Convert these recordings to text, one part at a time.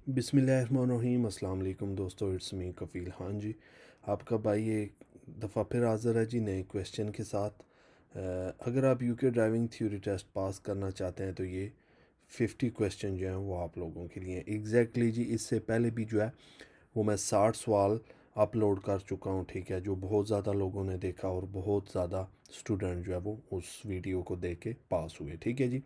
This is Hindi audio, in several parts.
बिस्मिल्लाहिर्रहमानिर्रहीम। अस्सलाम वालेकुम दोस्तों, इट्स मी कफ़ील। हाँ जी, आपका भाई एक दफ़ा फिर हाज़िर है जी नए क्वेश्चन के साथ। अगर आप UK driving theory test pass करना चाहते हैं तो ये 50 क्वेश्चन जो हैं वो आप लोगों के लिए एग्जैक्टली जी। इससे पहले भी जो है वो मैं 60 सवाल अपलोड कर चुका हूँ, ठीक है, जो बहुत ज़्यादा लोगों ने देखा और बहुत ज़्यादा स्टूडेंट जो है वो उस वीडियो को देख के पास हुए, ठीक है जी।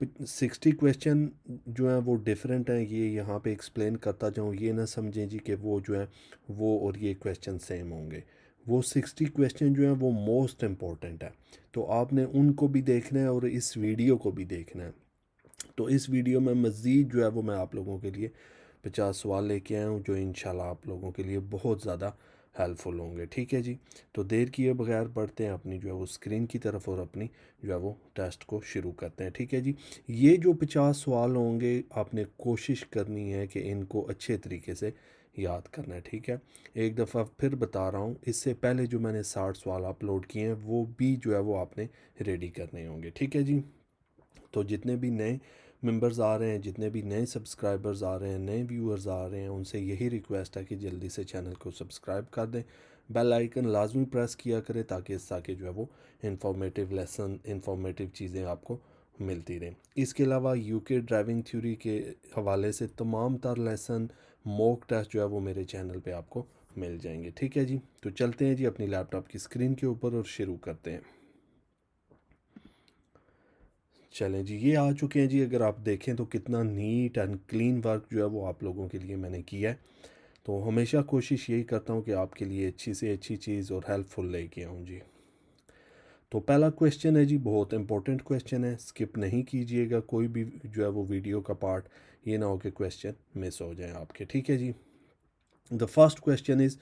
60 क्वेश्चन जो हैं वो डिफरेंट हैं, ये यहाँ पे एक्सप्लेन करता जाऊँ, ये ना समझें जी कि वो जो है वो और ये क्वेश्चन सेम होंगे। वो 60 क्वेश्चन जो हैं वो मोस्ट इम्पॉर्टेंट है, तो आपने उनको भी देखना है और इस वीडियो को भी देखना है। तो इस वीडियो में मज़ीद जो है वो मैं आप लोगों के लिए 50 सवाल लेके आया हूँ, जो इंशाल्लाह आप लोगों के लिए बहुत ज़्यादा हेल्पफुल होंगे, ठीक है जी। तो देर किए बगैर बढ़ते हैं अपनी जो है वो स्क्रीन की तरफ और अपनी जो है वो टेस्ट को शुरू करते हैं, ठीक है जी। ये जो 50 सवाल होंगे आपने कोशिश करनी है कि इनको अच्छे तरीके से याद करना है, ठीक है। एक दफ़ा फिर बता रहा हूँ, इससे पहले जो मैंने 60 सवाल अपलोड किए हैं वो भी जो है वो आपने रेडी करने होंगे, ठीक है जी। तो जितने भी नए मेंबर्स आ रहे हैं, जितने भी नए सब्सक्राइबर्स आ रहे हैं, नए व्यूअर्स आ रहे हैं, उनसे यही रिक्वेस्ट है कि जल्दी से चैनल को सब्सक्राइब कर दें। बेल आइकन लाजमी प्रेस किया करें ताकि जो है वो इंफॉर्मेटिव लेसन, इंफॉर्मेटिव चीज़ें आपको मिलती रहें। इसके अलावा यूके ड्राइविंग थ्योरी के हवाले से तमाम तर लेसन, मॉक टेस्ट जो है वो मेरे चैनल पे आपको मिल जाएंगे, ठीक है जी। तो चलते हैं जी अपनी लैपटॉप की स्क्रीन के ऊपर और शुरू करते हैं। चलें जी, ये आ चुके हैं जी। अगर आप देखें तो कितना नीट एंड क्लीन वर्क जो है वो आप लोगों के लिए मैंने किया है। तो हमेशा कोशिश यही करता हूँ कि आपके लिए अच्छी से अच्छी चीज़ और हेल्पफुल लेके आऊँ जी। तो पहला क्वेश्चन है जी, बहुत इंपॉर्टेंट क्वेश्चन है, स्किप नहीं कीजिएगा कोई भी जो है वो वीडियो का पार्ट, ये ना हो कि क्वेश्चन मिस हो जाए आपके, ठीक है जी। The first question is,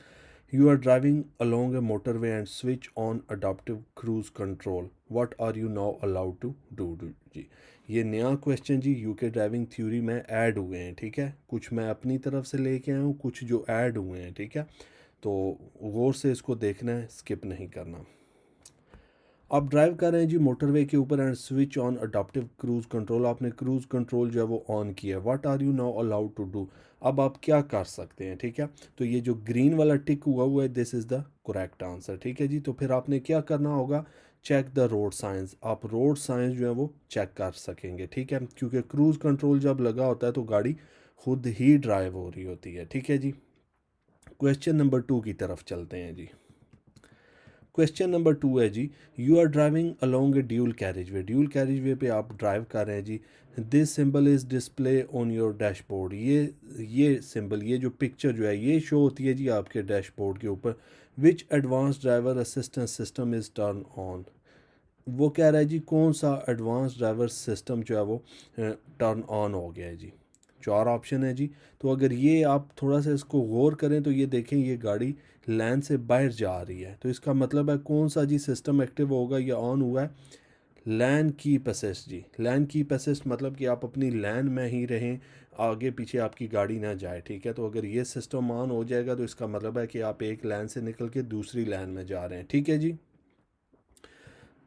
you are driving along a motorway and switch on adaptive cruise control. What are you now allowed to do? जी, ये नया क्वेश्चन जी यूके ड्राइविंग थ्योरी में ऐड हुए हैं, ठीक है। कुछ मैं अपनी तरफ से लेके आया हूँ, कुछ जो ऐड हुए हैं, ठीक है। तो गौर से इसको देखना है, स्किप नहीं करना। आप ड्राइव कर रहे हैं जी मोटरवे के ऊपर and switch on adaptive cruise control. आपने क्रूज कंट्रोल जो है वो ऑन किया। What are you now allowed to do? अब आप क्या कर सकते हैं, ठीक है। तो ये जो ग्रीन वाला टिक हुआ है, this is the correct answer, ठीक है जी। तो फिर आपने क्या करना होगा, चेक द रोड साइंस। आप रोड साइंस जो है वो चेक कर सकेंगे, ठीक है, क्योंकि क्रूज कंट्रोल जब लगा होता है तो गाड़ी खुद ही ड्राइव हो रही होती है, ठीक है जी। क्वेश्चन नंबर 2 की तरफ चलते हैं जी। क्वेश्चन नंबर 2 है जी, you are driving along a dual carriageway. Dual carriageway पे आप ड्राइव कर रहे हैं जी। This symbol is display on your dashboard. ये सिंबल, ये जो पिक्चर जो है ये शो होती है जी आपके डैशबोर्ड के ऊपर। विच advance driver assistance system is turn on. वो कह रहा है जी कौन सा एडवांस ड्राइवर सिस्टम जो है वो टर्न ऑन हो गया है जी। 4 ऑप्शन है जी। तो अगर ये आप थोड़ा सा इसको गौर करें तो ये देखें ये गाड़ी लैन से बाहर जा रही है, तो इसका मतलब है कौन सा जी सिस्टम एक्टिव होगा या ऑन हुआ है। लैन कीप असिस्ट जी। लैन कीप असिस्ट मतलब कि आप अपनी लैन में ही रहें, आगे पीछे आपकी गाड़ी ना जाए, ठीक है। तो अगर ये सिस्टम ऑन हो जाएगा तो इसका मतलब है कि आप एक लैन से निकल के दूसरी लैन में जा रहे हैं, ठीक है जी।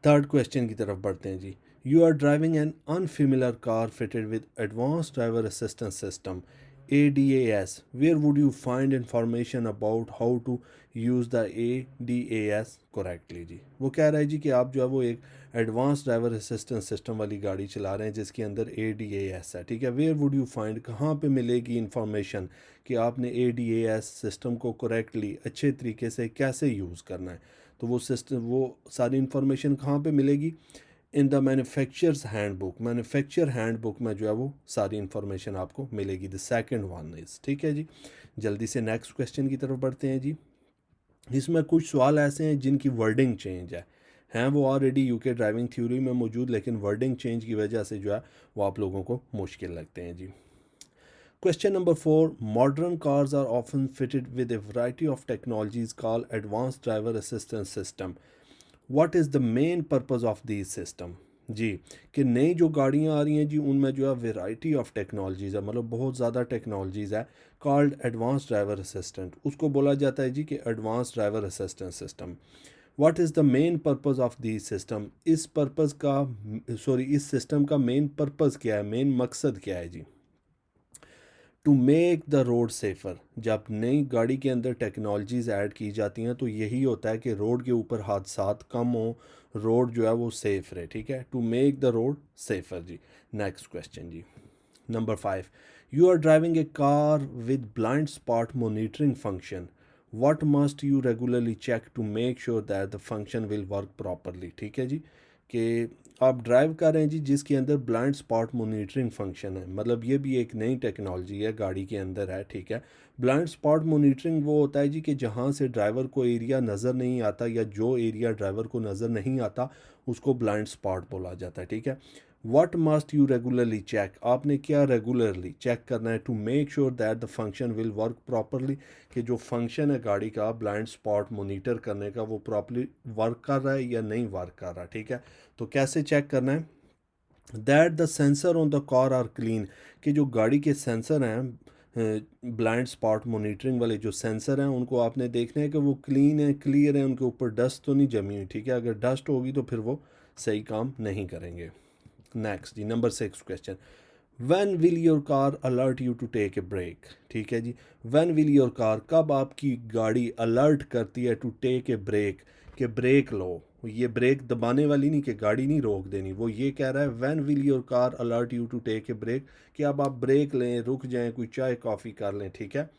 थर्ड क्वेश्चन की तरफ बढ़ते हैं जी। You are driving an unfamiliar car fitted with advance driver assistance system ADAS. Where would you find information about how to use the ADAS correctly जी। वो कह रहा है जी कि आप जो है वो एक एडवांस ड्राइवर असिस्टेंस सिस्टम वाली गाड़ी चला रहे हैं जिसके अंदर ADAS है, ठीक है। वेयर वुड यू फाइंड, कहाँ पे मिलेगी इंफॉर्मेशन कि आपने ADAS सिस्टम को करेक्टली अच्छे तरीके से कैसे यूज़ करना है। तो वो सिस्टम, वो सारी इन्फॉर्मेशन कहाँ पे मिलेगी, in the manufacturers handbook. Manufacture handbook में जो है वो सारी इन्फॉर्मेशन आपको मिलेगी। द सेकंड वन इज़, ठीक है जी। जल्दी से नेक्स्ट क्वेश्चन की तरफ बढ़ते हैं जी। इसमें कुछ सवाल ऐसे हैं जिनकी वर्डिंग चेंज है, हैं वो ऑलरेडी यूके ड्राइविंग थ्योरी में मौजूद, लेकिन वर्डिंग चेंज की वजह से जो है वो आप लोगों को मुश्किल लगते हैं जी। Question number 4. Modern cars are often fitted with a variety of technologies called advanced driver assistance system. What is the main purpose of these system? जी, कि नई जो गाड़ियाँ आ रही हैं जी उनमें जो है वेराइटी ऑफ टेक्नोलॉजीज़ है, मतलब बहुत ज़्यादा टेक्नोलॉजीज़ है। कॉल्ड एडवांस ड्राइवर असिस्टेंट, उसको बोला जाता है जी कि advance driver assistant system. What is the main purpose of the system. इस पर्पज़ का, सॉरी, इस सिस्टम का मेन पर्पज़ क्या है, मेन मकसद क्या है जी। To make the road safer, जब नई गाड़ी के अंदर टेक्नोलॉजीज़ ऐड की जाती हैं तो यही होता है कि रोड के ऊपर हादसात कम हो, रोड जो है वो सेफ़ रहे, ठीक है, to make the road safer जी। नेक्स्ट क्वेश्चन जी, number 5, you are driving a car with blind spot monitoring function, what must you regularly check to make sure that the function will work properly, ठीक है जी, कि आप ड्राइव कर रहे हैं जी जिसके अंदर ब्लाइंड स्पॉट मॉनिटरिंग फंक्शन है, मतलब ये भी एक नई टेक्नोलॉजी है, गाड़ी के अंदर है, ठीक है। ब्लाइंड स्पॉट मॉनिटरिंग वो होता है जी कि जहाँ से ड्राइवर को एरिया नज़र नहीं आता या जो एरिया ड्राइवर को नज़र नहीं आता उसको ब्लाइंड स्पॉट बोला जाता है, ठीक है। What must you regularly check, आपने क्या रेगुलरली चेक करना है to make sure that the function will work properly, कि जो फंक्शन है गाड़ी का ब्लाइंड स्पॉट मोनीटर करने का वो प्रॉपरली वर्क कर रहा है या नहीं वर्क कर रहा है, ठीक है। तो कैसे चेक करना है, that the sensor on the car are clean, कि जो गाड़ी के सेंसर हैं ब्लाइंड स्पॉट मोनीटरिंग वाले जो सेंसर हैं उनको आपने देखना है कि वो क्लीन है, क्लियर है, उनके ऊपर डस्ट तो नहीं जमी हुई, ठीक है। अगर डस्ट होगी तो फिर वो सही काम नहीं करेंगे। नेक्स्ट जी, number 6 question, when will your car alert you to take a break, ठीक है जी। व्हेन विल योर कार, कब आपकी गाड़ी अलर्ट करती है टू टेक ए ब्रेक, कि ब्रेक लो, ये ब्रेक दबाने वाली नहीं कि गाड़ी नहीं रोक देनी, वो ये कह रहा है when will your car alert you to take a break, कि अब आप ब्रेक लें, रुक जाएं, कोई चाय कॉफ़ी कर लें, ठीक है।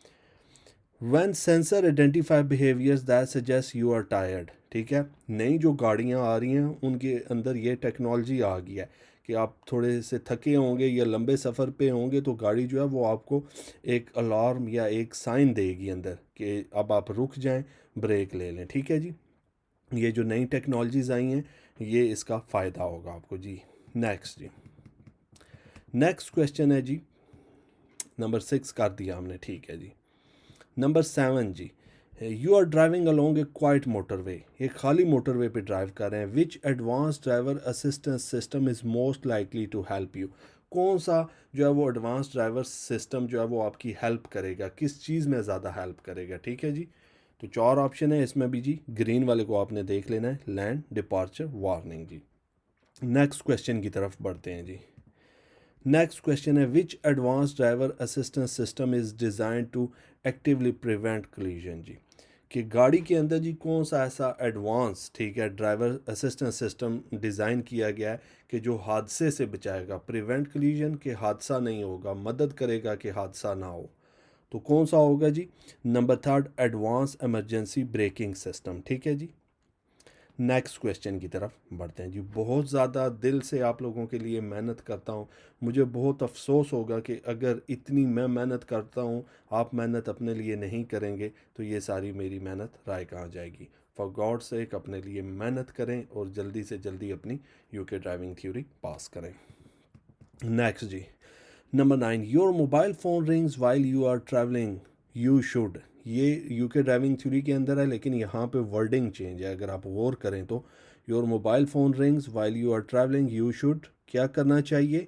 When sensor identify behaviours that suggest you are tired, ठीक है। नई जो गाड़ियाँ आ रही हैं उनके अंदर ये टेक्नोलॉजी आ गई है कि आप थोड़े से थके होंगे या लंबे सफ़र पे होंगे तो गाड़ी जो है वो आपको एक अलार्म या एक साइन देगी अंदर कि अब आप रुक जाएं, ब्रेक ले लें, ठीक है जी। ये जो नई टेक्नोलॉजीज़ आई हैं ये इसका फ़ायदा होगा आपको जी। नेक्स्ट जी, नेक्स्ट क्वेश्चन है जी, नंबर 6 कर दिया हमने, ठीक है जी। नंबर 7 जी, you are driving along a quiet motorway, एक खाली मोटरवे पे ड्राइव कर रहे हैं, which advance driver assistance system is most likely to help you, कौन सा जो है वो एडवांस ड्राइवर सिस्टम जो है वो आपकी हेल्प करेगा, किस चीज़ में ज़्यादा हेल्प करेगा, ठीक है जी। तो 4 ऑप्शन है इसमें भी जी, ग्रीन वाले को आपने देख लेना है, लैंड, डिपार्चर, वार्निंग जी। नेक्स्ट क्वेश्चन की तरफ बढ़ते हैं जी। नेक्स्ट क्वेश्चन है, which advance driver assistance system is design to actively prevent collision जी, कि गाड़ी के अंदर जी कौन सा ऐसा एडवांस, ठीक है, ड्राइवर असिस्टेंस सिस्टम डिज़ाइन किया गया है कि जो हादसे से बचाएगा, प्रिवेंट कोलिजन, के हादसा नहीं होगा, मदद करेगा कि हादसा ना हो। तो कौन सा होगा जी, number 3 advance emergency braking system, ठीक है जी। नेक्स्ट क्वेश्चन की तरफ बढ़ते हैं जी। बहुत ज़्यादा दिल से आप लोगों के लिए मेहनत करता हूँ, मुझे बहुत अफसोस होगा कि अगर इतनी मैं मेहनत करता हूँ आप मेहनत अपने लिए नहीं करेंगे तो ये सारी मेरी मेहनत राय कहाँ जाएगी। फॉर गॉड सेक अपने लिए मेहनत करें और जल्दी से जल्दी अपनी यूके ड्राइविंग थ्योरी पास करें। नेक्स्ट जी, number 9, your mobile phone rings while you are travelling, you should, ये यूके ड्राइविंग थ्योरी के अंदर है लेकिन यहाँ पे वर्डिंग चेंज है, अगर आप गौर करें तो your mobile phone rings while you are travelling, you should क्या करना चाहिए।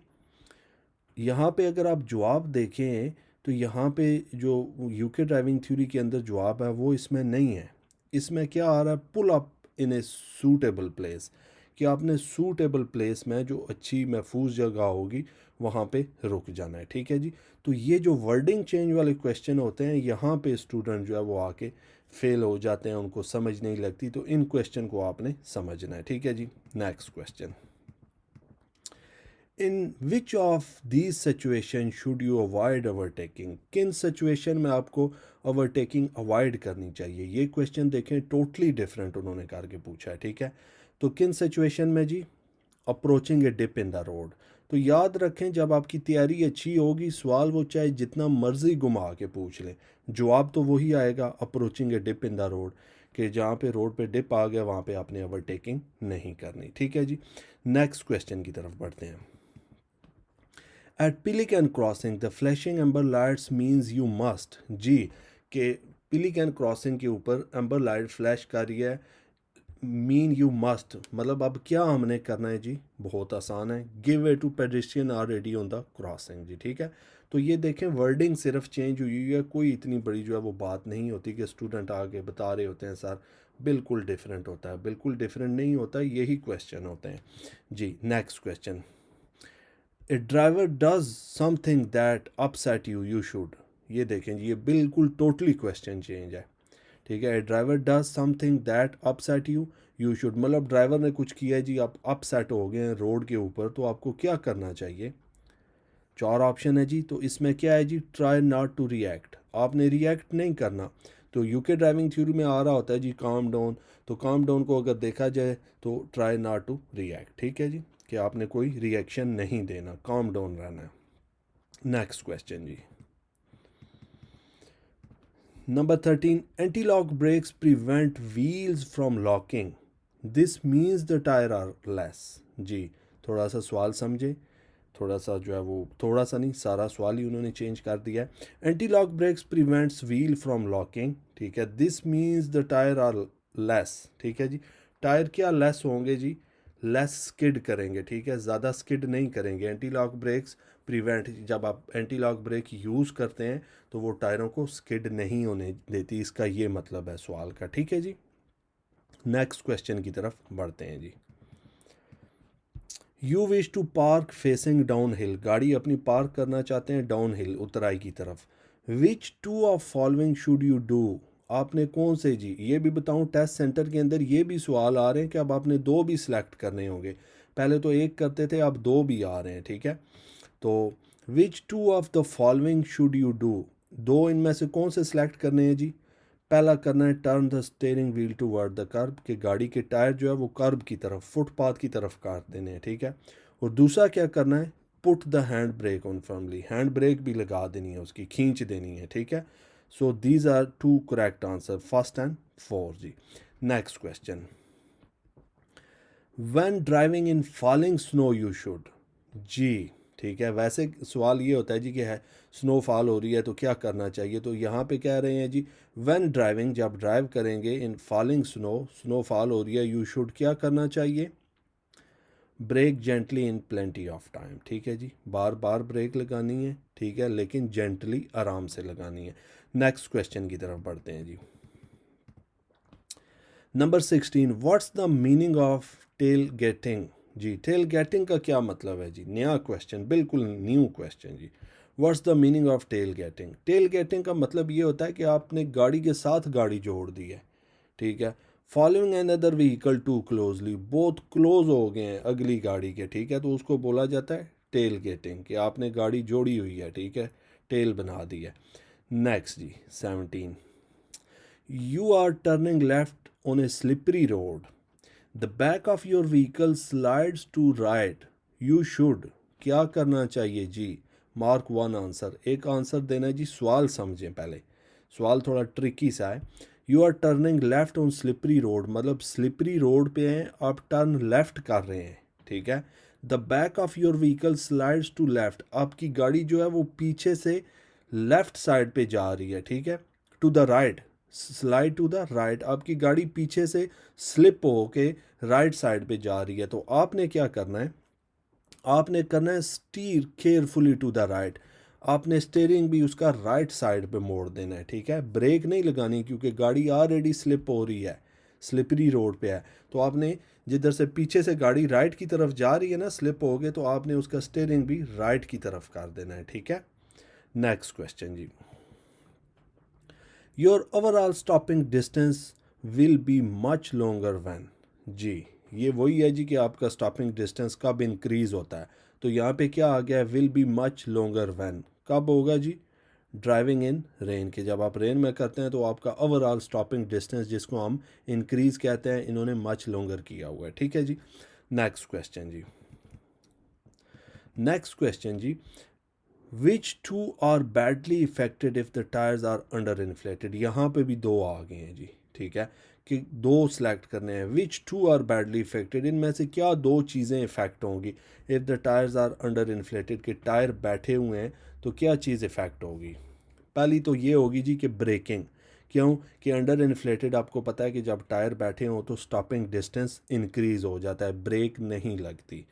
यहाँ पे अगर आप जवाब देखें तो यहाँ पे जो यूके ड्राइविंग थ्योरी के अंदर जवाब है वो इसमें नहीं है। इसमें क्या आ रहा है, pull up in a suitable place, कि आपने सूटेबल प्लेस में जो अच्छी महफूज जगह होगी वहाँ पे रुक जाना है, ठीक है जी। तो ये जो वर्डिंग चेंज वाले क्वेश्चन होते हैं यहाँ पे स्टूडेंट जो है वो आके फेल हो जाते हैं, उनको समझ नहीं लगती, तो इन क्वेश्चन को आपने समझना है, ठीक है जी। Next question, in which of these situation should you avoid overtaking, किन सिचुएशन में आपको ओवरटेकिंग अवॉइड करनी चाहिए। ये क्वेश्चन देखें टोटली डिफरेंट उन्होंने करके पूछा है, ठीक है। तो किन सिचुएशन में जी, approaching a dip in the road, तो याद रखें जब आपकी तैयारी अच्छी होगी सवाल वो चाहे जितना मर्जी घुमा के पूछ लें जवाब तो वही आएगा, approaching a dip in the road, कि जहाँ पे रोड पे डिप आ गया वहाँ पे आपने ओवरटेकिंग नहीं करनी, ठीक है जी। नेक्स्ट क्वेश्चन की तरफ बढ़ते हैं। At pelican crossing the flashing amber lights means you must जी, के पिलिकन क्रॉसिंग के ऊपर एम्बर लाइट फ्लैश कर रही है, मीन यू मस्ट, मतलब अब क्या हमने करना है जी, बहुत आसान है, give way to pedestrian already on the crossing जी, ठीक है। तो ये देखें वर्डिंग सिर्फ चेंज हुई है, कोई इतनी बड़ी जो है वो बात नहीं होती कि स्टूडेंट आगे बता रहे होते हैं सर बिल्कुल डिफरेंट होता है, बिल्कुल डिफरेंट नहीं होता, यही क्वेश्चन होते हैं जी। Next question, a driver does something that upset you, you should. ये देखें जी, ये बिल्कुल टोटली क्वेश्चन चेंज है, ठीक है। A driver does something that upset you, you should, मतलब ड्राइवर ने कुछ किया है जी, आप अपसेट हो गए हैं रोड के ऊपर, तो आपको क्या करना चाहिए। 4 ऑप्शन है जी, तो इसमें क्या है जी, ट्राई नॉट टू रिएक्ट, आपने रिएक्ट नहीं करना। तो यूके ड्राइविंग थ्योरी में आ रहा होता है जी काम डाउन, तो काम डाउन को अगर देखा जाए तो ट्राई नॉट टू रिएक्ट, ठीक है जी, कि आपने कोई रिएक्शन नहीं देना, काम डाउन रहना है। नेक्स्ट क्वेश्चन जी, number 13, anti lock brakes prevent wheels from locking, this means the tyre are less. जी, थोड़ा सा सवाल समझे, थोड़ा सा जो है वो, थोड़ा सा नहीं, सारा सवाल ही उन्होंने चेंज कर दिया है। Anti lock brakes prevents wheel from locking, ठीक है, this means the tyre are less, ठीक है जी। टायर क्या लेस होंगे जी, लेस स्किड करेंगे, ठीक है, ज़्यादा स्किड नहीं करेंगे। एंटी लॉक ब्रेक्स प्रिवेंट, जब आप एंटी लॉक ब्रेक यूज़ करते हैं तो वो टायरों को स्किड नहीं होने देती, इसका ये मतलब है सवाल का, ठीक है जी। नेक्स्ट क्वेश्चन की तरफ बढ़ते हैं जी। You wish to park facing downhill, गाड़ी अपनी पार्क करना चाहते हैं डाउन हिल, उतराई की तरफ। Which two of following should you do, आपने कौन से जी, ये भी बताऊं, टेस्ट सेंटर के अंदर ये भी सवाल आ रहे हैं कि अब आपने 2 भी सिलेक्ट करने होंगे, पहले तो 1 करते थे, अब 2 भी आ रहे हैं, ठीक है। तो which two of the following should you do, 2 इनमें से कौन से सिलेक्ट करने हैं जी। पहला करना है turn the steering wheel toward the kerb, कि गाड़ी के टायर जो है वो कर्ब की तरफ, फुटपाथ की तरफ काट देने हैं, ठीक है। और दूसरा क्या करना है, put the hand brake on firmly, hand brake भी लगा देनी है, उसकी खींच देनी है, ठीक है। So these are 2 correct answer, first and 4 जी। Next question, when driving in falling snow you should, जी, ठीक है। वैसे सवाल ये होता है जी कि है स्नोफॉल हो रही है तो क्या करना चाहिए, तो यहाँ पे कह रहे हैं जी, व्हेन ड्राइविंग, जब ड्राइव करेंगे, इन फॉलिंग स्नो, स्नोफॉल हो रही है, यू शुड क्या करना चाहिए, brake gently in plenty of time, ठीक है जी, बार बार ब्रेक लगानी है, ठीक है, लेकिन जेंटली, आराम से लगानी है। नेक्स्ट क्वेश्चन की तरफ बढ़ते हैं जी। Number 16, what's the meaning of tailgating, जी, टेल गेटिंग का क्या मतलब है जी, नया क्वेश्चन, बिल्कुल न्यू क्वेश्चन जी। What's the meaning of tailgating, tailgating का मतलब ये होता है कि आपने गाड़ी के साथ गाड़ी जोड़ दी है, ठीक है। Following an other vehicle too closely, बहुत क्लोज हो गए हैं अगली गाड़ी के, ठीक है, तो उसको बोला जाता है टेल गेटिंग, कि आपने गाड़ी जोड़ी हुई है, ठीक है, टेल बना दी है। नेक्स्ट जी, 17, you are turning left on a slippery road, the back of your vehicle slides to right, you should, क्या करना चाहिए जी। मार्क 1 आंसर, एक आंसर देना है जी, सवाल समझें पहले, सवाल थोड़ा ट्रिकी सा है। You are turning left on slippery road, मतलब स्लिपरी रोड पे हैं, आप टर्न लेफ्ट कर रहे हैं, ठीक है। The back of your vehicle slides to left, आपकी गाड़ी जो है वो पीछे से लेफ्ट साइड पे जा रही है, ठीक है। To the right, slide to the right, आपकी गाड़ी पीछे से स्लिप होके राइट साइड पे जा रही है, तो आपने क्या करना है, आपने करना है steer carefully to the right, आपने स्टेयरिंग भी उसका राइट साइड पे मोड़ देना है, ठीक है। ब्रेक नहीं लगानी, क्योंकि गाड़ी ऑलरेडी स्लिप हो रही है, स्लिपरी रोड पे है, तो आपने जिधर से पीछे से गाड़ी राइट की तरफ जा रही है ना, स्लिप हो गए, तो आपने उसका स्टेयरिंग भी राइट की तरफ कर देना है, ठीक है। नेक्स्ट क्वेश्चन जी, your overall stopping distance will be much longer when, जी, ये वही है जी कि आपका स्टॉपिंग डिस्टेंस कब इंक्रीज होता है, तो यहाँ पे क्या आ गया है, will be much longer when, कब होगा जी, ड्राइविंग इन रेन, के जब आप रेन में करते हैं तो आपका ओवरऑल स्टॉपिंग डिस्टेंस, जिसको हम इंक्रीज कहते हैं, इन्होंने मच लॉन्गर किया हुआ है, ठीक है जी। नेक्स्ट क्वेश्चन जी, नेक्स्ट क्वेश्चन जी, which two are badly affected if the tyres are under inflated, यहाँ पे भी 2 आ गए हैं जी, ठीक है, कि 2 सेलेक्ट करने हैं। Which two are badly affected, इनमें से क्या 2 चीज़ें इफेक्ट होंगी, if the tyres are under inflated, के टायर बैठे हुए हैं तो क्या चीज़ इफेक्ट होगी। पहली तो ये होगी जी कि ब्रेकिंग, क्यों कि अंडर इन्फ्लेटेड, आपको पता है कि जब टायर बैठे हों तो स्टॉपिंग डिस्टेंस इंक्रीज़ हो जाता है, ब्रेक नहीं लगती।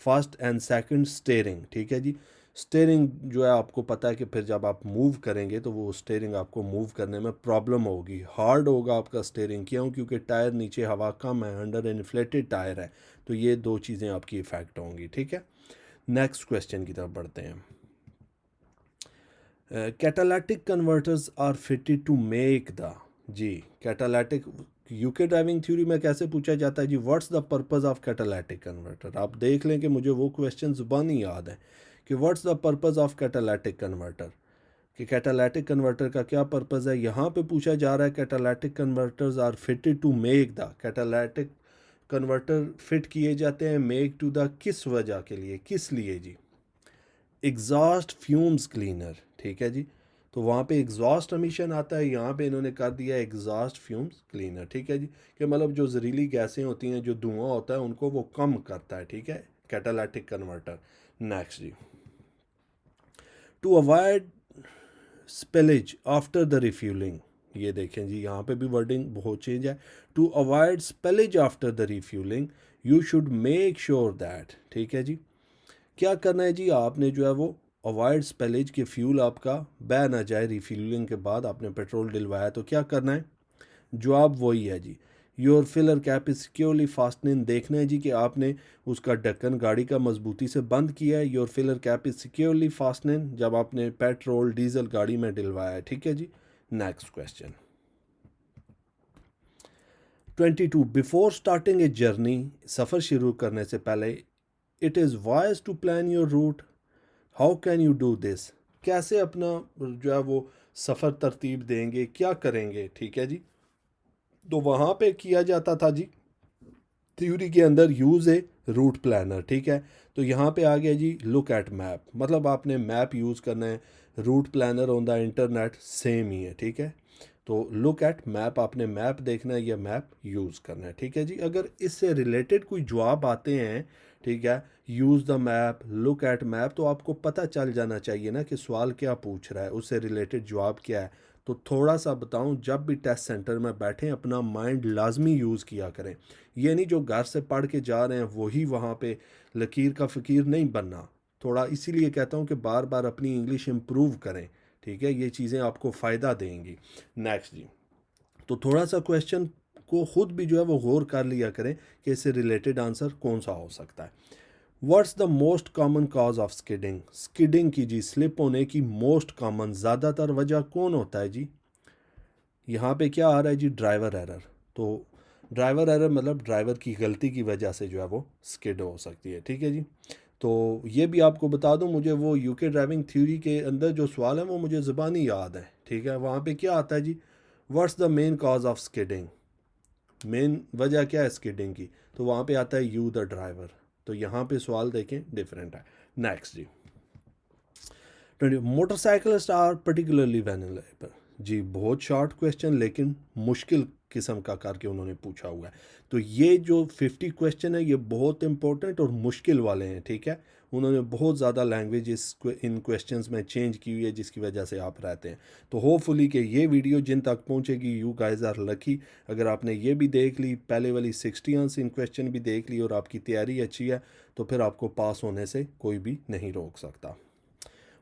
फर्स्ट एंड सेकंड स्टेयरिंग, ठीक है जी, स्टेयरिंग जो है आपको पता है कि फिर जब आप मूव करेंगे तो वो स्टेयरिंग आपको मूव करने में प्रॉब्लम होगी, हार्ड होगा आपका स्टेयरिंग, क्यों, क्योंकि टायर नीचे हवा कम है, अंडर इन्फ्लेटेड टायर है, तो ये 2 चीज़ें आपकी इफ़ेक्ट होंगी, ठीक है। नेक्स्ट क्वेश्चन की तरफ बढ़ते हैं। Catalytic converters are fitted to make the, जी कैटालिटिक यूके ड्राइविंग थ्योरी में कैसे पूछा जाता है जी, what's the purpose of catalytic converter. आप देख लें कि मुझे वो क्वेश्चन ज़ुबानी याद है कि what's the purpose of catalytic converter, कि कैटालिटिक कन्वर्टर का क्या पर्पस है। यहाँ पे पूछा जा रहा है catalytic converters are fitted to make the, catalytic converter fit किए जाते हैं मेक टू द किस वजह के लिए, किस लिए जी, एग्जॉस्ट फ्यूम्स क्लीनर, ठीक है जी। तो वहाँ पे एग्जॉस्ट एमिशन आता है, यहाँ पे इन्होंने कर दिया एग्जॉस्ट फ्यूम्स क्लीनर, ठीक है जी, कि मतलब जो जहरीली गैसें होती हैं, जो धुआं होता है, उनको वो कम करता है, ठीक है, कैटालिटिक कन्वर्टर। नेक्स्ट जी, to avoid spillage after the refuelling, ये देखें जी यहाँ पे भी वर्डिंग बहुत चेंज है। To avoid spillage after the refuelling you should make sure that, ठीक है जी, क्या करना है जी, आपने जो है वो अवॉइड स्पेलेज के फ्यूल आपका बह ना जाए, रिफ्यूलिंग के बाद आपने पेट्रोल डलवाया तो क्या करना है, जवाब वही है जी, your filler cap is securely fastening, देखना है जी कि आपने उसका ढक्कन गाड़ी का मजबूती से बंद किया है, your filler cap is securely fastening, जब आपने पेट्रोल डीजल गाड़ी में डलवाया है, ठीक है जी। Next question 22, before starting a journey, सफ़र शुरू करने से पहले it is wise to plan your route, how can you do this, कैसे अपना जो है वो सफ़र तरतीब देंगे, क्या करेंगे, ठीक है जी। तो वहाँ पे किया जाता था जी, थ्योरी के अंदर यूज़ ए रूट प्लानर, ठीक है। तो यहाँ पे आ गया जी लुक एट मैप, मतलब आपने मैप यूज़ करना है, route planner on the internet same ही है, ठीक है। तो लुक एट मैप, आपने मैप देखना है या मैप यूज़ करना है, ठीक है जी। अगर इससे रिलेटेड कोई जवाब आते हैं, ठीक है, use the map, look at map, तो आपको पता चल जाना चाहिए ना कि सवाल क्या पूछ रहा है, उससे रिलेटेड जवाब क्या है। तो थोड़ा सा बताऊं, जब भी टेस्ट सेंटर में बैठें अपना माइंड लाजमी यूज़ किया करें, ये नहीं जो घर से पढ़ के जा रहे हैं वही वहाँ पे लकीर का फ़कीर नहीं बनना। थोड़ा इसीलिए कहता हूँ कि बार बार अपनी इंग्लिश इम्प्रूव करें, ठीक है, ये चीज़ें आपको फ़ायदा देंगी। नेक्स्ट जी, तो थोड़ा सा क्वेश्चन को ख़ुद भी जो है वो गौर कर लिया करें कि इससे रिलेटेड आंसर कौन सा हो सकता है। What's the most common cause of skidding, skidding की जी, स्लिप होने की मोस्ट कॉमन ज़्यादातर वजह कौन होता है जी, यहाँ पे क्या आ रहा है जी, ड्राइवर एरर। तो ड्राइवर एरर मतलब ड्राइवर की गलती की वजह से जो है वो स्किड हो सकती है, ठीक है जी। तो ये भी आपको बता दूं, मुझे वो यूके ड्राइविंग थ्योरी के अंदर जो सवाल है वो मुझे ज़बानी याद है, ठीक है। वहाँ पे क्या आता है जी, what's the main cause of skidding, main वजह क्या है स्किडिंग की, तो वहाँ पे आता है यू द ड्राइवर। तो यहाँ पे सवाल देखें डिफरेंट है। नेक्स्ट जी, 20, मोटरसाइकिलिस्ट आर पर्टिकुलरली वैल्यूएबल, जी बहुत शॉर्ट क्वेश्चन लेकिन मुश्किल किस्म का करके उन्होंने पूछा हुआ है। तो ये जो 50 क्वेश्चन है ये बहुत इंपॉर्टेंट और मुश्किल वाले हैं, ठीक है। उन्होंने बहुत ज़्यादा लैंग्वेज इन क्वेश्चंस में चेंज की हुई है जिसकी वजह से आप रहते हैं। तो होपफुली कि ये वीडियो जिन तक पहुंचेगी, यू गाइज आर लकी। अगर आपने ये भी देख ली, पहले वाली 60 आंसर इन क्वेश्चन भी देख ली और आपकी तैयारी अच्छी है, तो फिर आपको पास होने से कोई भी नहीं रोक सकता।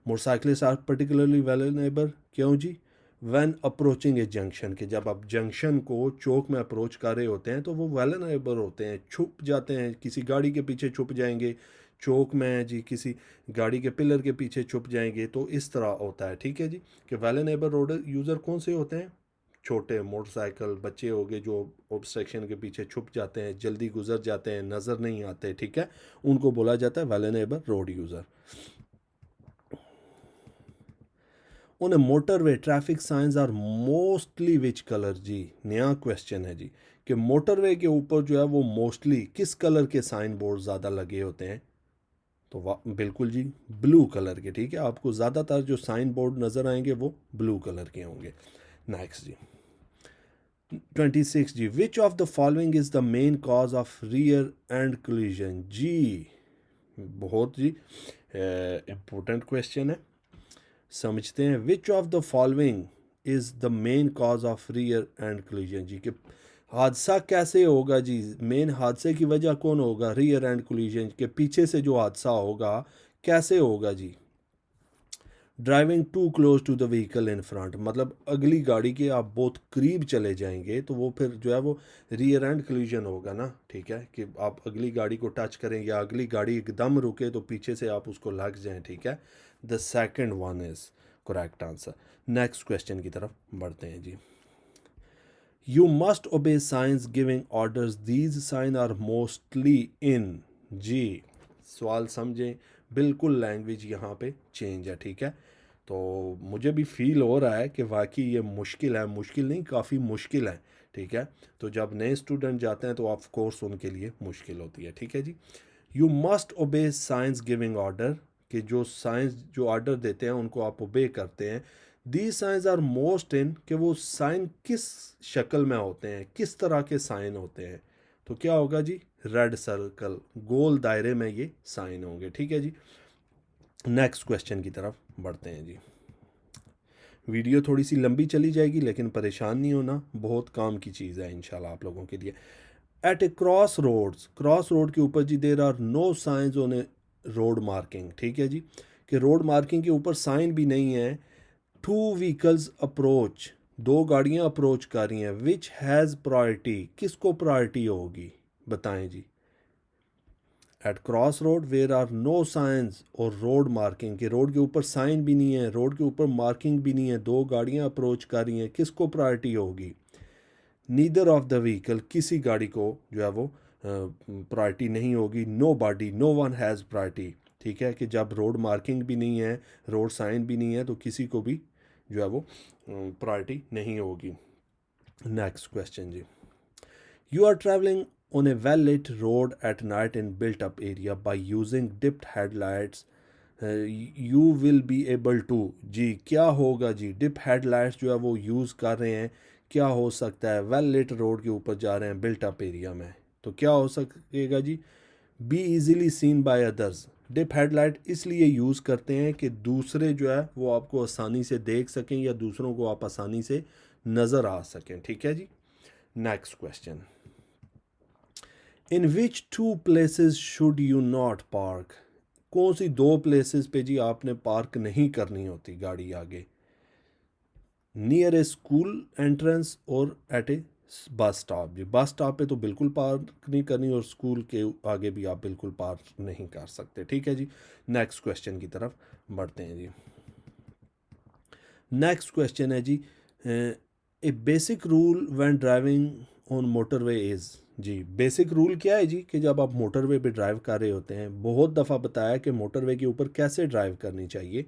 मोटरसाइकिलिस्ट आर पर्टिकुलरली वैल्यूएबल, क्यों जी, व्हेन अप्रोचिंग ए जंक्शन, के जब आप जंक्शन को चौक में अप्रोच कर रहे होते हैं तो वो वैल्यूएबल होते हैं, छुप जाते हैं, किसी गाड़ी के पीछे छुप जाएंगे चौक में जी, किसी गाड़ी के पिलर के पीछे छुप जाएंगे, तो इस तरह होता है, ठीक है जी। कि वैल्यूएबल रोड यूज़र कौन से होते हैं, छोटे मोटरसाइकिल बच्चे हो गए जो ऑब्स्ट्रक्शन के पीछे छुप जाते हैं, जल्दी गुजर जाते हैं, नज़र नहीं आते, ठीक है, उनको बोला जाता है vulnerable road user. On a motorway traffic signs are mostly which colour, जी नया क्वेश्चन है जी, कि मोटरवे के ऊपर जो है वो मोस्टली किस कलर के साइन बोर्ड ज़्यादा लगे होते हैं, तो बिल्कुल जी ब्लू कलर के, ठीक है। आपको ज़्यादातर जो साइन बोर्ड नज़र आएंगे वो ब्लू कलर के होंगे। नेक्स्ट जी, 26 जी, which of the following is the main cause of rear end collision, जी बहुत जी इम्पोर्टेंट क्वेश्चन है, समझते हैं। Which of the following is the main cause of rear end collision, जी कि हादसा कैसे होगा जी, मेन हादसे की वजह कौन होगा, रियर एंड कोलिजन के पीछे से जो हादसा होगा कैसे होगा जी। Driving too close to the vehicle in front, मतलब अगली गाड़ी के आप बहुत करीब चले जाएंगे तो वो फिर जो है वो रियर एंड कोलिजन होगा ना, ठीक है, कि आप अगली गाड़ी को टच करें या अगली गाड़ी एकदम रुके तो पीछे से आप उसको लग जाएं, ठीक है। The second one is correct answer. Next question की तरफ बढ़ते हैं जी। You must obey signs giving orders, these sign are mostly in, जी सवाल समझें, बिल्कुल लैंग्वेज यहाँ पे चेंज है, ठीक है। तो मुझे भी फील हो रहा है कि वाकई ये मुश्किल है, मुश्किल नहीं काफ़ी मुश्किल है, ठीक है। तो जब नए स्टूडेंट जाते हैं तो ऑफ कोर्स उनके लिए मुश्किल होती है, ठीक है जी। You must obey signs giving order, कि जो साइंस जो ऑर्डर देते हैं उनको आप ओबे करते हैं। दी साइंस आर मोस्ट इन, कि वो साइन किस शक्ल में होते हैं, किस तरह के साइन होते हैं, तो क्या होगा जी, रेड सर्कल, गोल दायरे में ये साइन होंगे, ठीक है जी। नेक्स्ट क्वेश्चन की तरफ बढ़ते हैं जी। वीडियो थोड़ी सी लंबी चली जाएगी लेकिन परेशान नहीं होना, बहुत काम की चीज़ है इंशाल्लाह आप लोगों के लिए। At a cross roads, cross road के ऊपर जी there are no signs on a road marking, ठीक है जी, कि रोड मार्किंग के ऊपर साइन भी नहीं है। टू व्हीकल्स अप्रोच, दो गाड़ियां अप्रोच कर रही हैं, विच हैज़ प्रायोरिटी, किसको प्रायोरिटी होगी, बताएं जी। At cross road where are no signs और रोड मार्किंग, के रोड के ऊपर साइन भी नहीं है, रोड के ऊपर मार्किंग भी नहीं है, दो गाड़ियां अप्रोच कर रही हैं, किसको प्रायोरिटी होगी। नीदर ऑफ द व्हीकल, किसी गाड़ी को जो है वो प्रायोरिटी नहीं होगी। Nobody, no one has priority, ठीक है, कि जब रोड मार्किंग भी नहीं है, रोड साइन भी नहीं है, तो किसी को भी जो है वो प्रायोरिटी नहीं होगी। नेक्स्ट क्वेश्चन जी। You are travelling on a well lit road at night in built up area by using dipped headlights, you will be able to, जी क्या होगा जी, डिप हेडलाइट्स जो है वो यूज़ कर रहे हैं, क्या हो सकता है, वेल लिट रोड के ऊपर जा रहे हैं बिल्ट अप एरिया में, तो क्या हो सकेगा जी, be easily seen by others, dip headlight इसलिए यूज़ करते हैं कि दूसरे जो है वो आपको आसानी से देख सकें या दूसरों को आप आसानी से नज़र आ सकें, ठीक है जी। Next question. In which two places should you not park, कौन सी दो प्लेसेस पे जी आपने पार्क नहीं करनी होती गाड़ी आगे, नियर ए स्कूल एंट्रेंस और एट ए बस स्टॉप, जी बस स्टॉप पे तो बिल्कुल पार्क नहीं करनी और स्कूल के आगे भी आप बिल्कुल पार्क नहीं कर सकते, ठीक है जी। नेक्स्ट क्वेश्चन की तरफ बढ़ते हैं जी। नेक्स्ट क्वेश्चन है जी, a basic rule when driving on motorway is, जी बेसिक रूल क्या है जी, कि जब आप मोटरवे पे ड्राइव कर रहे होते हैं, बहुत दफ़ा बताया कि मोटरवे के ऊपर कैसे ड्राइव करनी चाहिए।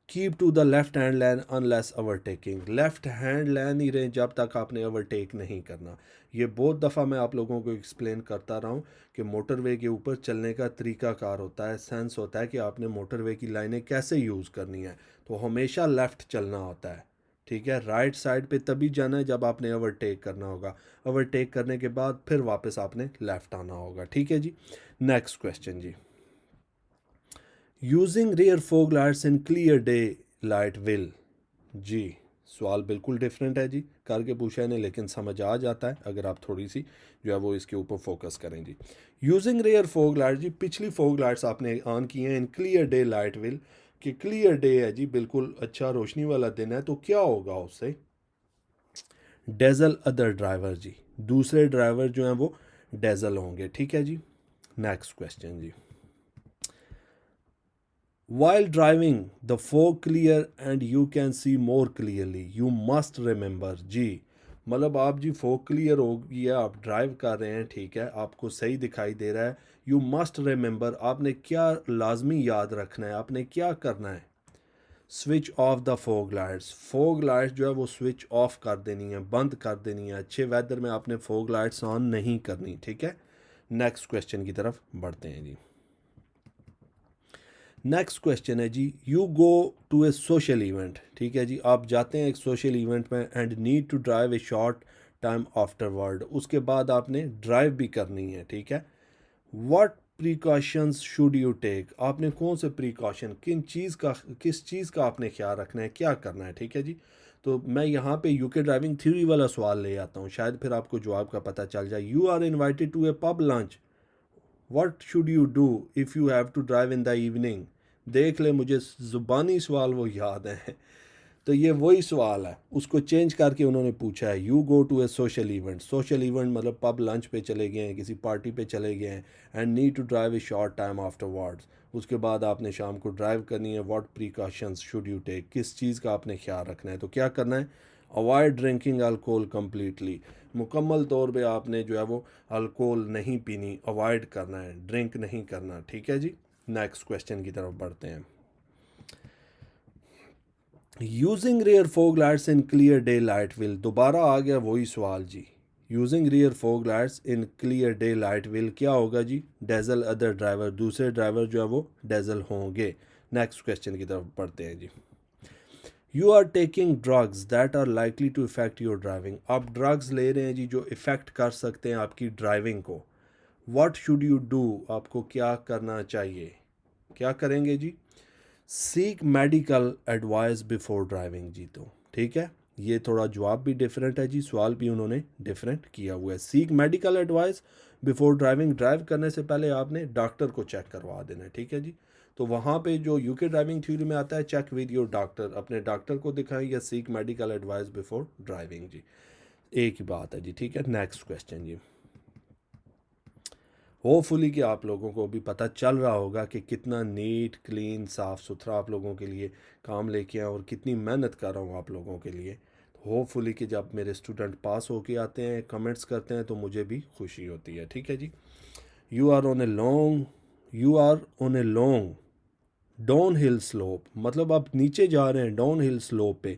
Keep to the left hand lane unless overtaking, left hand lane ही रहें जब तक आपने ओवरटेक नहीं करना। ये बहुत दफ़ा मैं आप लोगों को एक्सप्लेन करता रहा हूँ कि मोटरवे के ऊपर चलने का तरीकाकार होता है, सेंस होता है कि आपने मोटरवे की लाइनें कैसे यूज़ करनी है, तो हमेशा लेफ़्ट चलना होता है, ठीक है। राइट साइड पे तभी जाना है जब आपने ओवरटेक करना होगा, ओवरटेक करने के बाद फिर वापस आपने लेफ़्ट आना होगा, ठीक है जी। नेक्स्ट क्वेश्चन जी। Using rear fog lights in clear daylight will, जी सवाल बिल्कुल डिफरेंट है जी, करके पूछा है ने लेकिन समझ आ जाता है अगर आप थोड़ी सी जो है वो इसके ऊपर फोकस करें जी। यूजिंग रियर फोग लाइट, जी पिछली फोग लाइट्स आपने ऑन की हैं इन क्लियर डे लाइट विल, कि क्लियर डे है जी, बिल्कुल अच्छा रोशनी वाला दिन है, तो क्या होगा उससे, डेजल अदर ड्राइवर, जी दूसरे ड्राइवर जो हैं वो डेजल होंगे, ठीक है जी। नेक्स्ट क्वेश्चन जी। While driving, the fog clear and you can see more clearly. You must remember, जी मतलब आप जी फोग क्लियर हो गया, आप ड्राइव कर रहे हैं, ठीक है, आपको सही दिखाई दे रहा है। यू मस्ट रिमेंबर, आपने क्या लाजमी याद रखना है, आपने क्या करना है, switch off the fog lights, fog lights जो है वो स्विच ऑफ कर देनी है, बंद कर देनी है, अच्छे वेदर में आपने फोग लाइट्स ऑन नहीं करनी, ठीक है। नेक्स्ट क्वेश्चन की तरफ बढ़ते हैं जी। नेक्स्ट क्वेश्चन है जी, you go to a social event, ठीक है जी, आप जाते हैं एक सोशल इवेंट में and need to drive a short time afterward, उसके बाद आपने ड्राइव भी करनी है, ठीक है। What precautions should you take, आपने कौन से प्रिकॉशन, किस चीज़ का आपने ख्याल रखना है, क्या करना है, ठीक है जी। तो मैं यहाँ पे यूके ड्राइविंग थ्योरी वाला सवाल ले आता हूँ, शायद फिर आपको जवाब का पता चल जाए। You are invited to a pub lunch, what should you do if you have to drive in the evening, देख ले, मुझे ज़ुबानी सवाल वो याद हैं। तो ये वही सवाल है, उसको चेंज करके उन्होंने पूछा है। You go to a social event, social event मतलब पब लंच पे चले गए हैं, किसी पार्टी पे चले गए हैं, and need to drive a short time afterwards, उसके बाद आपने शाम को ड्राइव करनी है। What precautions should you take, किस चीज़ का आपने ख्याल रखना है? तो क्या करना है? अवॉइड ड्रिंकिंग अल्कोहल कम्प्लीटली, मुकम्मल तौर पे आपने जो है वो अल्कोहल नहीं पीनी, अवॉइड करना है, ड्रिंक नहीं करना। ठीक है जी, नेक्स्ट क्वेश्चन की तरफ बढ़ते हैं। Using rear fog lights in clear daylight will, दोबारा आ गया वही सवाल जी। Using rear fog lights in clear daylight will क्या होगा जी? डेजल अदर ड्राइवर, दूसरे ड्राइवर जो है वो डेजल होंगे। नेक्स्ट क्वेश्चन की तरफ बढ़ते हैं जी। You are taking drugs that are likely to effect your driving, आप ड्रग्स ले रहे हैं जी जो इफ़ेक्ट कर सकते हैं आपकी ड्राइविंग को। व्हाट शुड यू डू, आपको क्या करना चाहिए? क्या करेंगे जी? Seek medical advice before driving जी। तो ठीक है, ये थोड़ा जवाब भी डिफरेंट है जी, सवाल भी उन्होंने डिफरेंट किया हुआ है। Seek medical advice before driving, drive करने से पहले आपने डॉक्टर को चेक करवा देना है। ठीक है जी, तो वहाँ पे जो यूके ड्राइविंग थ्योरी में आता है, चेक विद योर डॉक्टर, अपने डॉक्टर को दिखाएं, या seek medical advice before driving जी, एक ही बात है जी। ठीक है, नेक्स्ट क्वेश्चन जी। होपफुली कि आप लोगों को भी पता चल रहा होगा कि कितना नीट क्लीन साफ़ सुथरा आप लोगों के लिए काम लेके आए और कितनी मेहनत कर रहा हूँ आप लोगों के लिए। होपफुली कि जब मेरे स्टूडेंट पास होके आते हैं, कमेंट्स करते हैं, तो मुझे भी खुशी होती है। ठीक है जी। You are on a long you are on a long downhill slope, मतलब आप नीचे जा रहे हैं डाउन हिल स्लोप पे।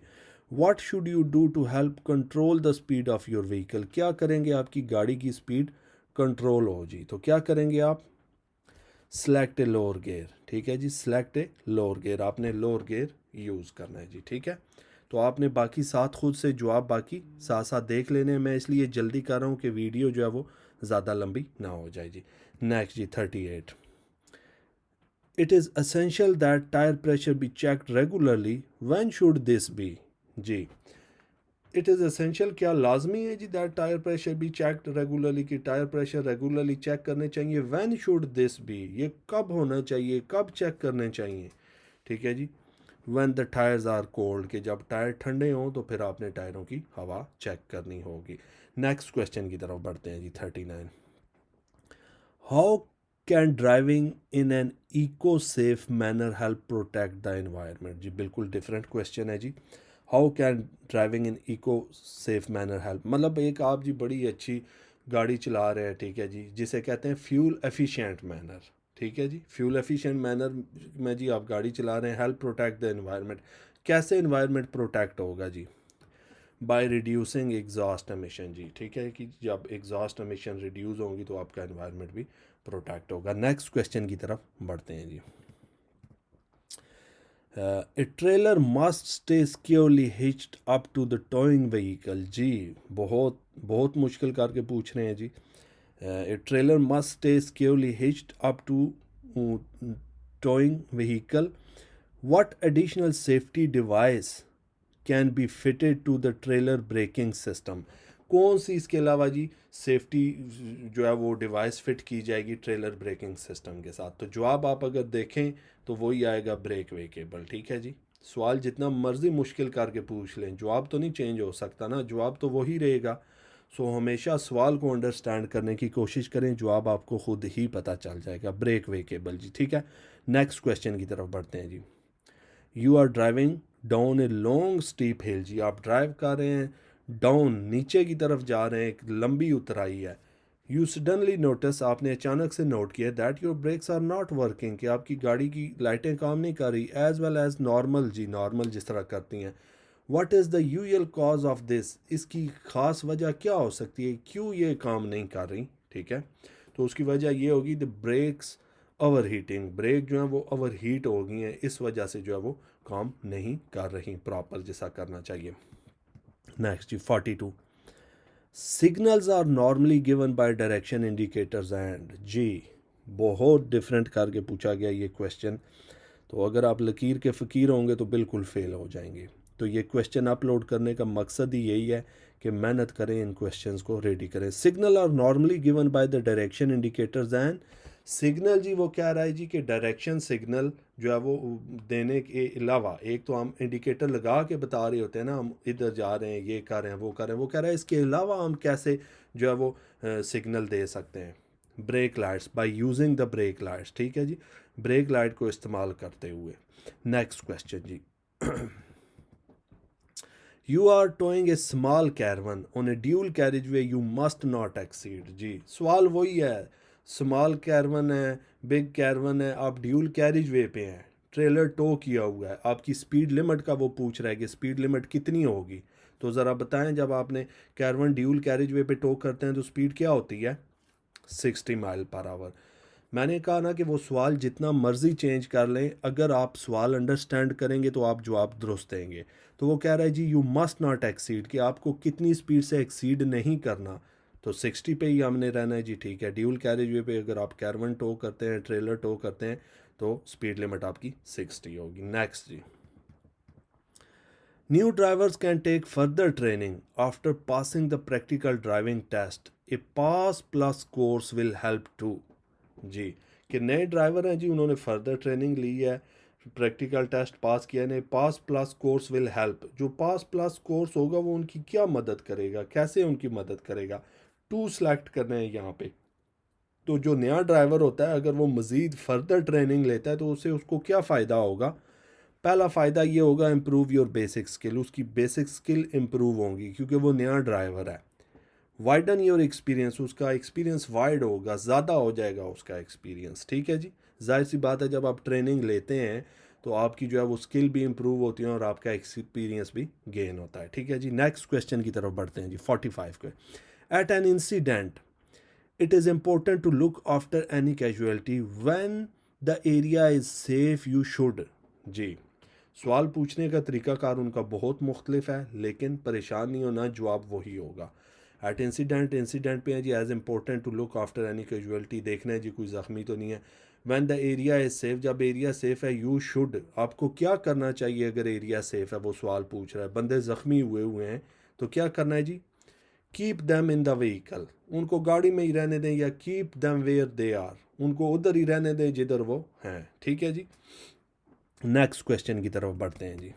What should you do to help control the speed of your vehicle, क्या करेंगे आपकी गाड़ी की स्पीड कंट्रोल हो जी? तो क्या करेंगे आप? Select a lower gear. ठीक है जी, सेलेक्ट ए लोअर गेयर, आपने लोअर गेयर यूज़ करना है जी। ठीक है, तो आपने बाकी साथ खुद से जवाब बाकी साथ साथ देख लेने हैं, मैं इसलिए जल्दी कर रहा हूँ कि वीडियो जो है वो ज़्यादा लंबी ना हो जाए जी। नेक्स्ट जी 38, it is essential that tyre pressure be checked regularly, when should this be जी? इट इज़ असेंशियल, क्या लाजमी है जी that tyre pressure be checked regularly, कि टायर प्रेशर रेगुलरली चेक करने चाहिए? व्हेन शुड दिस बी, ये कब होना चाहिए, कब चेक करने चाहिए? ठीक है जी, when the tyres are cold, कि जब टायर ठंडे हों तो फिर आपने टायरों की हवा चेक करनी होगी। नेक्स्ट क्वेश्चन की तरफ बढ़ते हैं जी 39, how can driving in an eco safe manner help protect the environment जी? बिल्कुल डिफरेंट क्वेश्चन है जी। How can driving in eco safe manner help, मतलब एक आप जी बड़ी अच्छी गाड़ी चला रहे हैं, ठीक है जी, जिसे कहते हैं फ्यूल एफिशिएंट मैनर। ठीक है जी, फ्यूल एफिशिएंट मैनर में जी आप गाड़ी चला रहे हैं, हेल्प प्रोटेक्ट द एनवायरनमेंट, कैसे एनवायरनमेंट प्रोटेक्ट होगा जी? बाय रिड्यूसिंग एग्जॉस्ट एमिशन जी। ठीक है कि जब एग्जॉस्ट एमिशन रिड्यूस होंगी तो आपका एनवायरनमेंट भी प्रोटेक्ट होगा। नेक्स्ट क्वेश्चन की तरफ बढ़ते हैं जी। A trailer must stay securely hitched up to the towing vehicle जी, बहुत बहुत मुश्किल करके पूछ रहे हैं जी। A trailer must stay securely hitched up to towing vehicle, what additional safety device can be fitted to the trailer braking system, कौन सी इसके अलावा जी सेफ्टी जो है वो डिवाइस फिट की जाएगी ट्रेलर ब्रेकिंग सिस्टम के साथ? तो जवाब आप अगर देखें तो वही आएगा, ब्रेक वे केबल। ठीक है जी, सवाल जितना मर्जी मुश्किल करके पूछ लें, जवाब तो नहीं चेंज हो सकता ना, जवाब तो वही रहेगा। सो हमेशा सवाल को अंडरस्टैंड करने की कोशिश करें, जवाब आपको खुद ही पता चल जाएगा, ब्रेक वे केबल जी। ठीक है, नेक्स्ट क्वेश्चन की तरफ बढ़ते हैं जी। You are driving down a long steep hill जी, आप ड्राइव कर रहे हैं डाउन, नीचे की तरफ जा रहे हैं, एक लंबी उतराई है। यू सडनली नोटिस, आपने अचानक से नोट किया, that your brakes are not working, कि आपकी गाड़ी की लाइटें काम नहीं कर रही एज वेल एज नॉर्मल जी, नॉर्मल जिस तरह करती हैं। What is the usual cause of this, इसकी ख़ास वजह क्या हो सकती है, क्यों ये काम नहीं कर रही? ठीक है, तो उसकी वजह ये होगी the brakes overheating, brake जो है वो ओवर हीट हो गई हैं, इस वजह से जो है वो काम नहीं कर रही प्रॉपर जैसा करना चाहिए। नेक्स्ट जी 42, signals are normally given by direction indicators and जी, बहुत डिफरेंट करके पूछा गया ये क्वेश्चन, तो अगर आप लकीर के फ़कीर होंगे तो बिल्कुल फेल हो जाएंगे। तो ये क्वेश्चन अपलोड करने का मकसद ही यही है कि मेहनत करें, इन क्वेश्चंस को रेडी करें। Signal are normally given by the direction indicators and signal जी वो कह रहा है जी कि डायरेक्शन सिग्नल जो है वो देने के अलावा, एक तो हम इंडिकेटर लगा के बता रहे होते हैं ना, हम इधर जा रहे हैं, ये कर रहे हैं, वो कर रहे हैं, वो कह रहा है इसके अलावा हम कैसे जो है वो सिग्नल दे सकते हैं। Brake lights, by using the brake lights, ठीक है जी, ब्रेक लाइट को इस्तेमाल करते हुए। नेक्स्ट क्वेश्चन जी। You are towing a small caravan on a dual carriageway, you must not exceed. जी सवाल वही है, स्मॉल कैरवन है, बिग कैरवन है, आप ड्यूल कैरिज वे पे हैं, ट्रेलर टो किया हुआ है, आपकी स्पीड लिमिट का वो पूछ रहा है कि स्पीड लिमिट कितनी होगी। तो ज़रा बताएं, जब आपने कैरवन ड्यूल कैरिज वे पे टो करते हैं तो स्पीड क्या होती है? 60 माइल पर आवर। मैंने कहा ना कि वो सवाल जितना मर्जी चेंज कर लें, अगर आप सवाल अंडरस्टैंड करेंगे तो आप जवाब दुरुस्त देंगे। तो वो कह रहा है जी यू मस्ट नॉट एक्सीड, कि आपको कितनी स्पीड से एक्सीड नहीं करना, तो 60 पे ही हमने रहना है जी, ठीक है। ड्यूल कैरेज वे पे अगर आप कैरवन टो करते हैं, ट्रेलर टो करते हैं, तो स्पीड लिमिट आपकी 60 होगी। नेक्स्ट जी। New drivers can take further training after passing the practical driving test, a pass plus course will help too. जी, कि नए ड्राइवर हैं जी, उन्होंने फर्दर ट्रेनिंग ली है, प्रैक्टिकल टेस्ट पास किया ने, पास प्लस कोर्स विल हेल्प। जो पास प्लस कोर्स होगा वो उनकी क्या मदद करेगा, कैसे उनकी मदद करेगा? टू सेलेक्ट करना है यहाँ पे। तो जो नया ड्राइवर होता है, अगर वो मज़ीद फर्दर ट्रेनिंग लेता है तो उससे उसको क्या फ़ायदा होगा? पहला फ़ायदा ये होगा, इम्प्रूव योर बेसिक स्किल, उसकी बेसिक स्किल इम्प्रूव होंगी क्योंकि वो नया ड्राइवर है। वाइडन योर एक्सपीरियंस, उसका एक्सपीरियंस वाइड होगा, ज़्यादा हो जाएगा उसका एक्सपीरियंस, ठीक है जी। जाहिर सी बात है, जब आप ट्रेनिंग लेते हैं तो आपकी जो है वो स्किल भी इम्प्रूव होती है और आपका एक्सपीरियंस भी गेन होता है, ठीक है जी। नेक्स्ट क्वेश्चन की तरफ बढ़ते हैं जी, 45 के। At an incident it is important to look after any casualty when the area is safe you should. जी, सवाल पूछने का तरीकाकार उनका बहुत मुख्तलिफ है, लेकिन परेशान नहीं होना, जवाब वही होगा। एट इंसिडेंट, इंसिडेंट पे है जी, as important to look after any casualty, देखना है जी कोई ज़ख्मी तो नहीं है। When the area is safe, जब एरिया सेफ है, यू शुड, आपको क्या करना चाहिए अगर एरिया सेफ है? वो सवाल पूछ रहा है, बंदे ज़ख्मी हुए हैं तो क्या करना है जी? Keep them in the vehicle, उनको गाड़ी में ही रहने दें, या keep them where they are, उनको उधर ही रहने दें जिधर वो हैं, ठीक है जी। नेक्स्ट क्वेश्चन की तरफ बढ़ते हैं जी।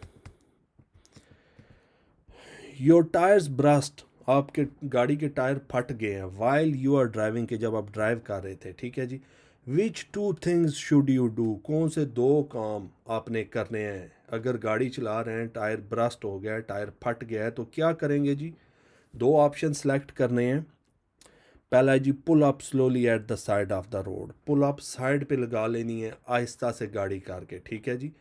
योर टायर्स ब्रस्ट, आपके गाड़ी के टायर फट गए हैं, वाइल यू आर ड्राइविंग, के जब आप ड्राइव कर रहे थे, ठीक है जी। Which two things should you do, कौन से दो काम आपने करने हैं? अगर गाड़ी चला रहे हैं, टायर ब्रस्ट हो गया है, टायर फट गया है, तो क्या करेंगे जी? दो ऑप्शन सेलेक्ट करने हैं। पहला है जी, pull up slowly at the side of the road, pull up side पे लगा लेनी है आहिस्ता से गाड़ी करके, ठीक है जी।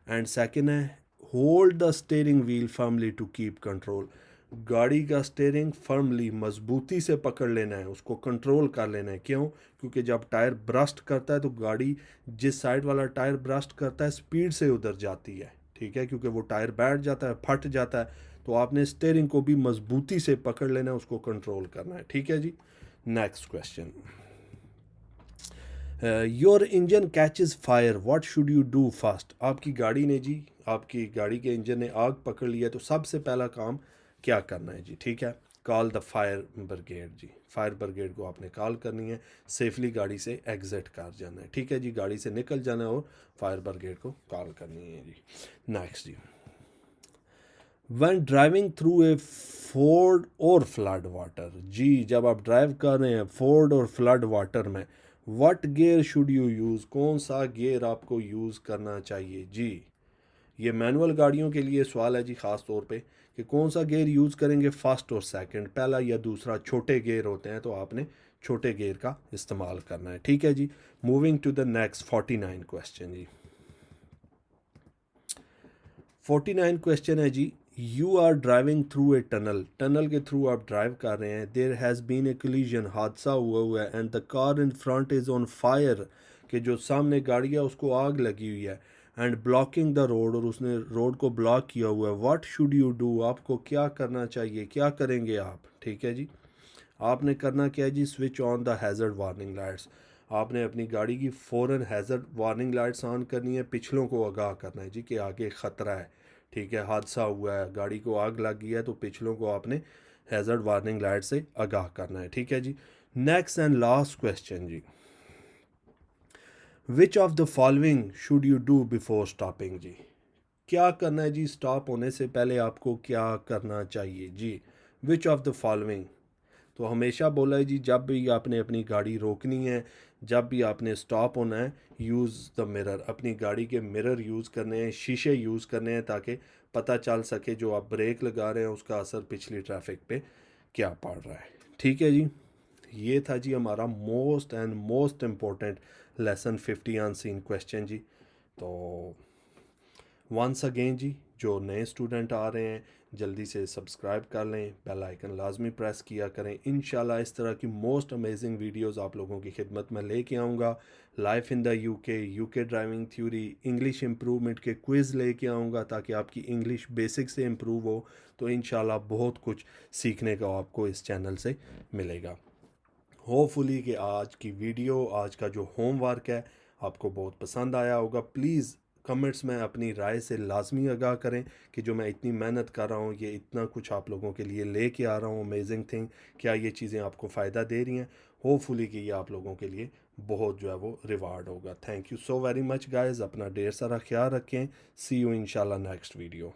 एंड सेकंड है, hold the steering wheel firmly to keep control, गाड़ी का स्टीयरिंग फर्मली मजबूती से पकड़ लेना है, उसको कंट्रोल कर लेना है। क्यों? क्योंकि जब टायर ब्रस्ट करता है तो गाड़ी जिस साइड वाला टायर ब्रस्ट करता है स्पीड से उधर जाती है, ठीक है, क्योंकि वो टायर बैठ जाता है, फट जाता है। तो आपने स्टीयरिंग को भी मजबूती से पकड़ लेना है, उसको कंट्रोल करना है, ठीक है जी। Next question. Your engine catches fire, what should you do first, आपकी गाड़ी ने जी, आपकी गाड़ी के इंजन ने आग पकड़ लिया, तो सबसे पहला काम क्या करना है जी? ठीक है, कॉल द फायर ब्रिगेड जी, फायर ब्रिगेड को आपने कॉल करनी है, सेफली गाड़ी से एग्जिट कर जाना है, ठीक है जी, गाड़ी से निकल जाना है और फायर ब्रिगेड को कॉल करनी है जी। नेक्स्ट जी। When driving through a ford और फ्लड वाटर, जी जब आप ड्राइव कर रहे हैं फोर्ड और फ्लड वाटर में, what gear should you use, कौन सा गियर आपको यूज़ करना चाहिए जी? ये मैनुअल गाड़ियों के लिए सवाल है जी, ख़ास तौर पे कि कौन सा गियर यूज़ करेंगे, फर्स्ट और सेकंड, पहला या दूसरा। छोटे गियर होते हैं तो आपने छोटे गियर का इस्तेमाल करना है, ठीक है जी। Moving to the next 49 question जी। 49 क्वेश्चन है जी। You are driving through a tunnel, tunnel के थ्रू आप ड्राइव कर रहे हैं, there has been a collision, हादसा हुआ है, and the car in front is on fire, कि जो सामने गाड़ी है उसको आग लगी हुई है, एंड ब्लॉकिंग द रोड, और उसने रोड को ब्लॉक किया हुआ है। व्हाट शुड यू डू, आपको क्या करना चाहिए, क्या करेंगे आप? ठीक है जी, आपने करना क्या है जी, switch on the hazard warning lights, आपने अपनी गाड़ी की फ़ौरन हैज़र्ड वार्निंग लाइट्स ऑन करनी है, पिछलों को आगाह करना है जी कि आगे ख़तरा है, ठीक है, हादसा हुआ है, गाड़ी को आग लग गई है, तो पिछलों को आपने हैज़र्ड वार्निंग लाइट से आगाह करना है, ठीक है जी। नेक्स्ट एंड लास्ट क्वेश्चन जी। Which of the following should you do before stopping जी। क्या करना है जी, स्टॉप होने से पहले आपको क्या करना चाहिए जी। विच ऑफ द फॉलोइंग, तो हमेशा बोला है जी, जब भी आपने अपनी गाड़ी रोकनी है, जब भी आपने स्टॉप होना है, यूज़ द मिरर, अपनी गाड़ी के मिरर यूज़ करने हैं, शीशे यूज़ करने हैं, ताकि पता चल सके जो आप ब्रेक लगा रहे हैं उसका असर पिछली ट्रैफिक पे क्या पड़ रहा है। ठीक है जी, ये था जी हमारा most and most important lesson 50 unseen question जी। तो वंस अगेन जी, जो नए स्टूडेंट आ रहे हैं जल्दी से सब्सक्राइब कर लें, बेल आइकन लाजमी प्रेस किया करें। इंशाल्लाह इस तरह की मोस्ट अमेजिंग वीडियोस आप लोगों की खिदमत में लेके आऊँगा। Life in the UK, UK driving theory, English improvement के क्विज़ लेके आऊँगा ताकि आपकी इंग्लिश बेसिक से इम्प्रूव हो। तो इंशाल्लाह बहुत कुछ सीखने का आपको इस चैनल से मिलेगा। होपफुली कि आज की वीडियो, आज का जो होमवर्क है आपको बहुत पसंद आया होगा। प्लीज़ कमेंट्स में अपनी राय से लाजमी आगाह करें कि जो मैं इतनी मेहनत कर रहा हूँ, ये इतना कुछ आप लोगों के लिए लेके आ रहा हूँ अमेजिंग थिंग, क्या ये चीज़ें आपको फ़ायदा दे रही हैं। होपफुली कि ये आप लोगों के लिए बहुत जो है वो रिवार्ड होगा। Thank you so very much guys, अपना ढेर सारा ख्याल रखें। सी यू इंशाल्लाह नेक्स्ट वीडियो।